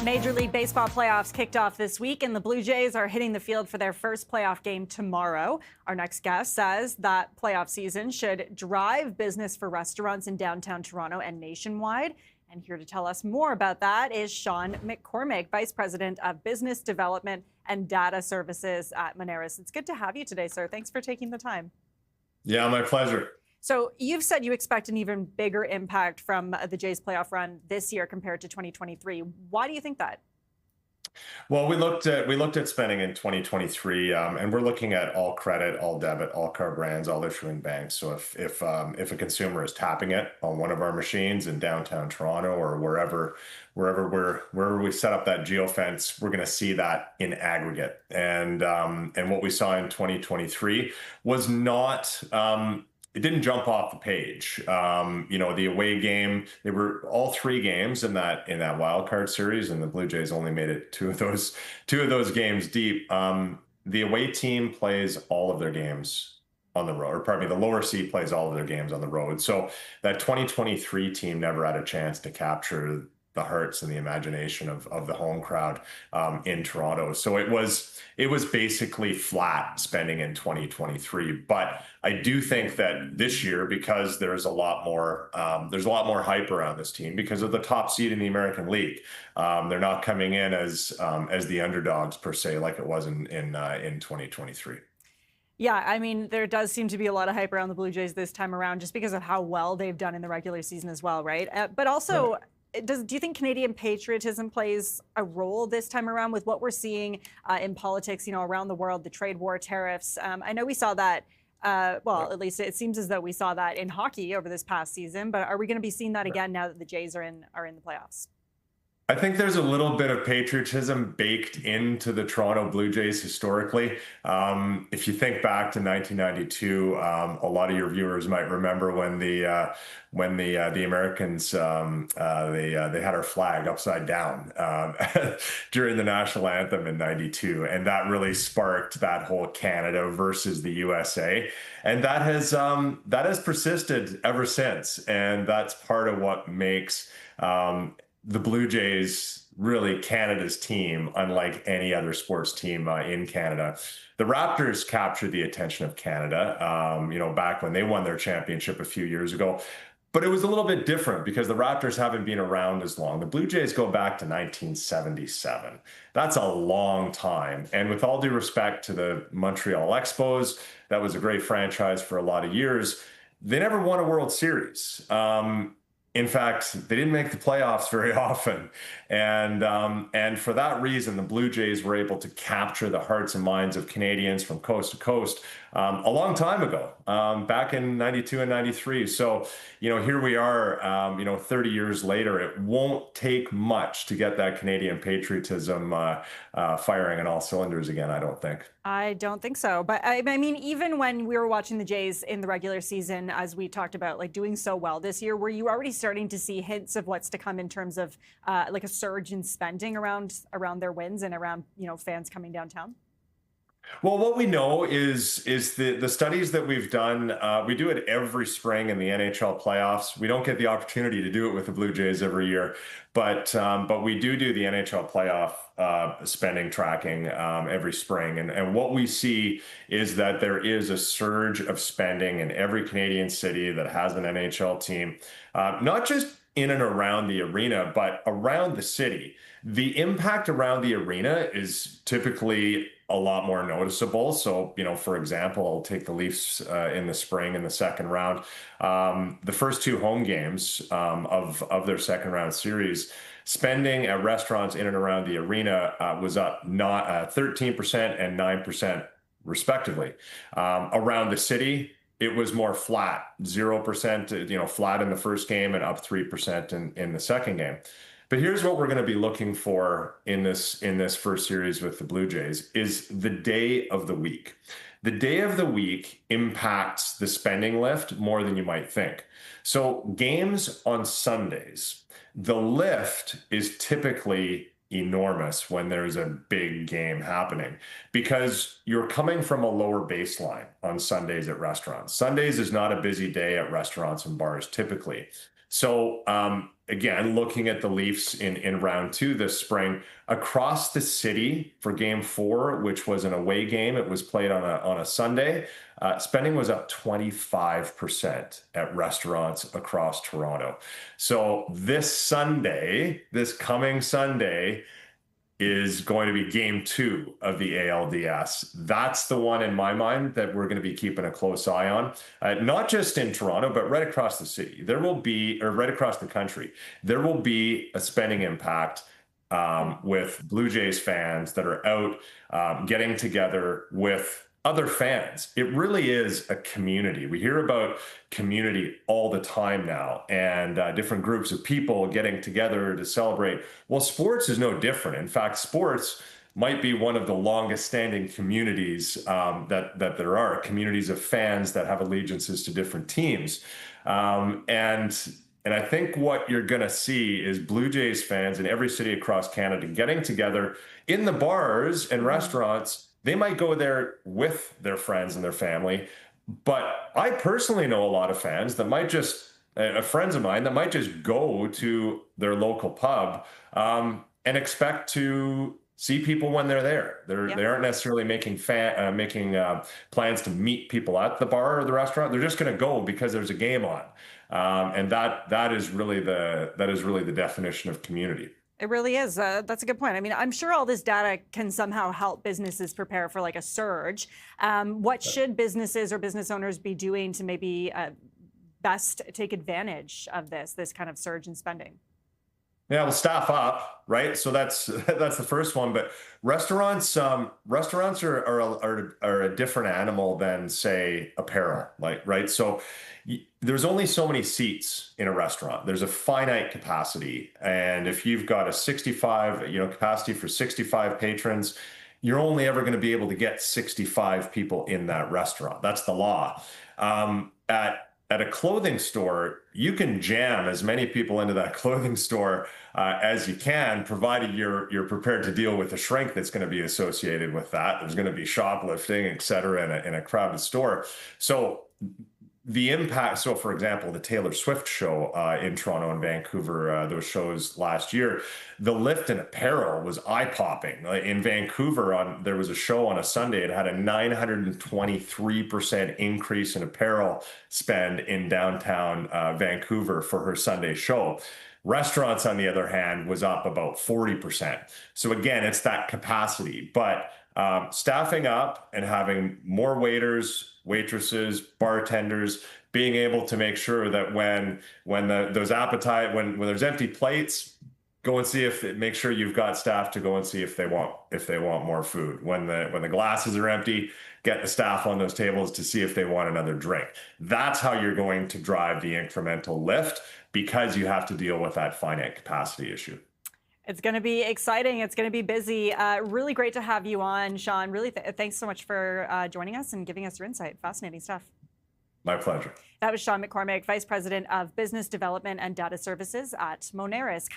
Major League Baseball playoffs kicked off this week, and the Blue Jays are hitting the field for their first playoff game tomorrow. Our next guest says that playoff season should drive business for restaurants in downtown Toronto and nationwide. And here to tell us more about that is Sean McCormick, Vice President of Business Development and Data Services at Moneris. It's good to have you today, sir. Thanks for taking the time. Yeah, my pleasure. So you've said you expect an even bigger impact from the Jays playoff run this year compared to 2023. Why do you think that? Well, we looked at spending in 2023, and we're looking at all credit, all debit, all card brands, all issuing banks. So if a consumer is tapping it on one of our machines in downtown Toronto or wherever we set up that geofence, we're going to see that in aggregate. And what we saw in 2023 was not. It didn't jump off the page. The away game, they were all three games in that wild card series, and the Blue Jays only made it two of those games deep. The away team plays all of their games on the road, or pardon me, the lower seed plays all of their games on the road. So that 2023 team never had a chance to capture the hearts and the imagination of the home crowd in Toronto. So it was basically flat spending in 2023. But I do think that this year, because there's a lot more hype around this team because of the top seed in the American League. They're not coming in as the underdogs per se, like it was in 2023. Yeah, I mean, there does seem to be a lot of hype around the Blue Jays this time around, just because of how well they've done in the regular season as well, right? But also. Right. Do you think Canadian patriotism plays a role this time around with what we're seeing in politics, around the world, the trade war, tariffs? I know we saw that, at least it seems as though we saw that in hockey over this past season, but are we going to be seeing that again now that the Jays are in the playoffs? I think there's a little bit of patriotism baked into the Toronto Blue Jays historically. If you think back to 1992, a lot of your viewers might remember when the Americans they had our flag upside down during the national anthem in '92, and that really sparked that whole Canada versus the USA, and that has persisted ever since, and that's part of what makes the Blue Jays really Canada's team, unlike any other sports team in Canada. The Raptors captured the attention of Canada, back when they won their championship a few years ago. But it was a little bit different because the Raptors haven't been around as long. The Blue Jays go back to 1977. That's a long time. And with all due respect to the Montreal Expos, that was a great franchise for a lot of years. They never won a World Series. In fact, they didn't make the playoffs very often. And for that reason, the Blue Jays were able to capture the hearts and minds of Canadians from coast to coast a long time ago, back in 92 and 93. So, here we are, 30 years later. It won't take much to get that Canadian patriotism firing on all cylinders again, I don't think. I don't think so. But I mean, even when we were watching the Jays in the regular season, as we talked about, like doing so well this year, were you already starting to see hints of what's to come in terms of like a surge in spending around their wins and around, fans coming downtown? Well, what we know is the studies that we've done. We do it every spring in the NHL playoffs. We don't get the opportunity to do it with the Blue Jays every year, but we do the NHL playoff spending tracking every spring. And what we see is that there is a surge of spending in every Canadian city that has an NHL team, not just in and around the arena, but around the city. The impact around the arena is typically a lot more noticeable. So, for example, I'll take the Leafs in the spring in the second round. The first two home games of their second round series, spending at restaurants in and around the arena was up not 13% and 9% respectively. Around the city, it was more flat, 0%, flat in the first game and up 3% in the second game. But here's what we're going to be looking for in this first series with the Blue Jays is the day of the week. The day of the week impacts the spending lift more than you might think. So games on Sundays, the lift is typically enormous when there's a big game happening because you're coming from a lower baseline on Sundays at restaurants. Sundays is not a busy day at restaurants and bars typically. So again, looking at the Leafs in round 2 this spring, across the city for game 4, which was an away game, it was played on a Sunday. Spending was up 25% at restaurants across Toronto. So this coming Sunday, is going to be game 2 of the ALDS. That's the one in my mind that we're going to be keeping a close eye on, not just in Toronto, but right across the city. There will be, or right across the country, there will be a spending impact with Blue Jays fans that are out getting together with other fans. It really is a community. We hear about community all the time now, and different groups of people getting together to celebrate. Well, sports is no different. In fact, sports might be one of the longest standing communities that there are, communities of fans that have allegiances to different teams. And I think what you're going to see is Blue Jays fans in every city across Canada getting together in the bars and restaurants. They might go there with their friends and their family, but I personally know a lot of fans that might just, friends of mine that might just go to their local pub and expect to see people when they're there. They aren't necessarily making plans to meet people at the bar or the restaurant. They're just going to go because there's a game on, and that is really the definition of community. It really is. That's a good point. I mean, I'm sure all this data can somehow help businesses prepare for like a surge. What should businesses or business owners be doing to maybe best take advantage of this kind of surge in spending? Yeah, well, staff up, right? So that's the first one. But restaurants are a different animal than, say, apparel, right? So there's only so many seats in a restaurant. There's a finite capacity, and if you've got a 65, capacity for 65 patrons, you're only ever going to be able to get 65 people in that restaurant. That's the law. At a clothing store, you can jam as many people into that clothing store as you can, provided you're prepared to deal with the shrink that's going to be associated with that. There's going to be shoplifting, et cetera, in a crowded store. So the impact, so for example, the Taylor Swift show in Toronto and Vancouver, those shows last year, the lift in apparel was eye-popping. In Vancouver, there was a show on a Sunday. It had a 923% increase in apparel spend in downtown Vancouver for her Sunday show. Restaurants, on the other hand, was up about 40%. So again, it's that capacity. But staffing up and having more waiters, waitresses, bartenders, being able to make sure that when there's empty plates, go and see make sure you've got staff to go and see if they want more food. When the glasses are empty, get the staff on those tables to see if they want another drink. That's how you're going to drive the incremental lift, because you have to deal with that finite capacity issue. It's going to be exciting. It's going to be busy. Really great to have you on, Sean. Really, thanks so much for joining us and giving us your insight. Fascinating stuff. My pleasure. That was Sean McCormick, Vice President of Business Development and Data Services at Moneris.